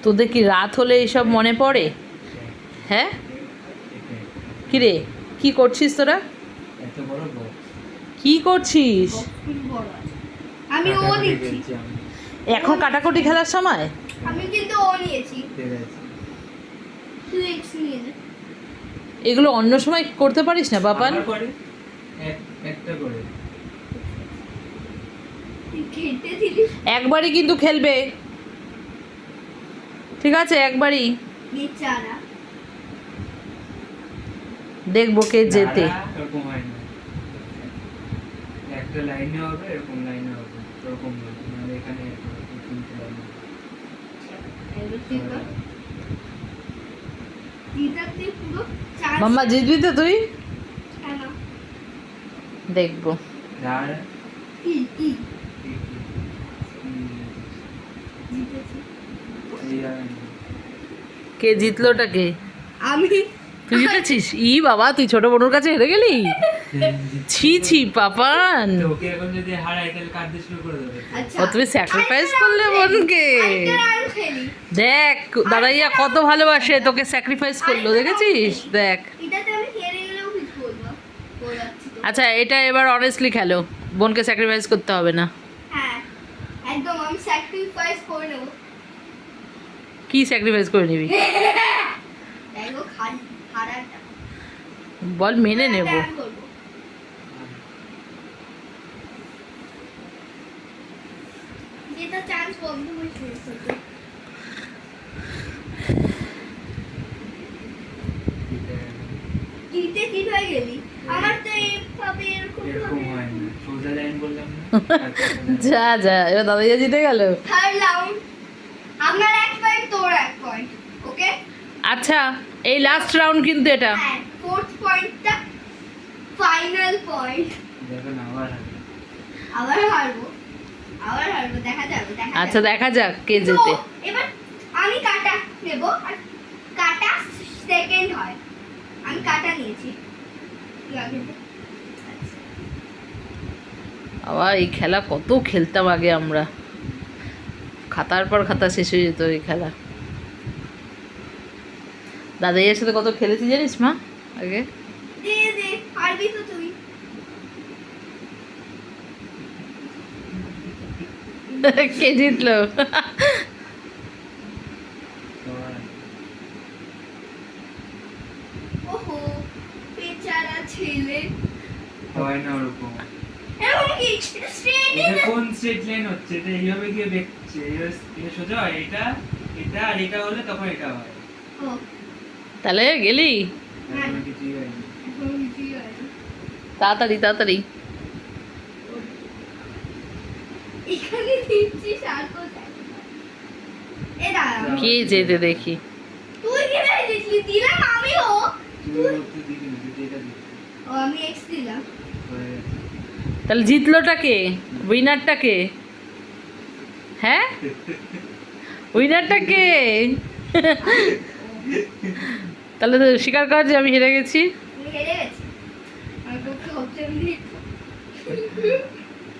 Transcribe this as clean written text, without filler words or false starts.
তোদের কি রাত হলে এইসব মনে পড়ে? হ্যাঁ কি রে, কি করছিস তোরা? এত বড় বক্স কি করছিস আমি ও নিচ্ছি। এখন? কাটাকুটি খেলার সময়? আমি কিন্তু ও নিয়েছি। ঠিক আছে তুই এক্স নিয়ে নে। এগুলো অন্য সময় করতে পারিস না বাপান? আবার করে একটা করে তুই খেতে দিলিস একবারই কিন্তু খেলবে, ঠিক আছে? একবারই বেচারা। দেখবো কে জেতে। দাঁড়া, এরকম হয় না, একটা লাইনে হবে, এরকম লাইনে হবে, এরকম হবে, মানে এখানে তিনটে লাইন হবে। এবার তুই কর। জিতাতে পুরো চার মাম্মা জিতবি তো তুই? কেন? দেখবো। দাঁড়া, কি কি হুম, জিতেছি? এই আর না। কে জিতলোটা কে? আমি। তুই জিতেছিস? ই বাবা, তুই ছোট বোনের কাছে হেরে গেলি? ছি ছি পাপান, তো ওকে এখন যদি হারাই তাহলে কাঁদতে শুরু করে দেবে। আচ্ছা ও তুমি স্যাক্রিফাইস করলে বোনকে। আরেকটা রাউন্ড খেলি। দেখ দাদাইয়া কত ভালোবাসে তোকে, স্যাক্রিফাইস করলো, দেখেছিস? দেখ। এটাতে আমি হেরে গেলেও কিছু বলবো না। বলাচ্ছি তো। আচ্ছা এটা এবার অনেস্টলি খেলো, বোনকে স্যাক্রিফাইস করতে হবে না। হ্যাঁ একদম আমি স্যাক্রিফাইস করে নেবো। কি স্যাক্রিফাইস করে নিবি দেখো খালি হারাটা বল, মেনে নেব। আমি করবো। যেটা চান্স বন্ধ হয়ে শেষ হতো। জিতে কিভাবে গেলি? আমার তো এইভাবে এরকম এরকম হবে। হয় না, সোজা লাইন বললাম না। যা যা, এবার দাদাইয়া জিতে গেল। থার্ড রাউন্ড আমার 1 পয়েন্ট তোর 1 পয়েন্ট। ওকে আচ্ছা এই লাস্ট রাউন্ড কিন্তু এটা। হ্যাঁ ফোর্থ পয়েন্টটা ফাইনাল পয়েন্ট। দেখো না, আবার হারবে। আবার হারবো দেখা যাবে আচ্ছা যাবে। দেখা যাক কে তো, জেতে। এবার আমি কাটা নেব আর কাটা সেকেন্ড হয়। আমি কাটা নিয়েছি। তুই আগে দে। আবার এই খেলা কত খেলতাম আগে আমরা, খাতার পর খাতা শেষ হয়ে যেত এই খেলা। দাদাইয়ের সাথে কত খেলেছি জানিস মা আগে? দে দে পারবি তো তুই। কে জিতলো? তোমার ওহো বেচারা ছেলে। হয় না ওরকম। এরকম কি স্ট্রেট এটা কোন স্ট্রেট লাইন হচ্ছে? এটা এইভাবে গিয়ে দেখছে, এটা সোজা হয়, এটা এটা আর এটা হলে তখন এটা হয়। ও তাহলে গেলি এখন কিছুই হয়নি। এখন কিছুই হয়নি। তাড়াতাড়ি তাড়াতাড়ি। এখানে দিচ্ছিস আর কোথায়? এ দাঁড়া কে যেতে দেখি। তুই কিভাবে দিচ্ছিস? দিলাম আমিও। তুই ওকে দিবি না, তুই এটা দিবি। ও আমি এক্স দিলাম। হয়ে গেছে। তাহলে জিতলোটা কে? উইনারটা কে? হ্যাঁ উইনারটা কে? তাহলে তো স্বীকার কর যে আমি হেরে গেছি। আমি হেরে গেছি। আমার পক্ষে অপশন নেই।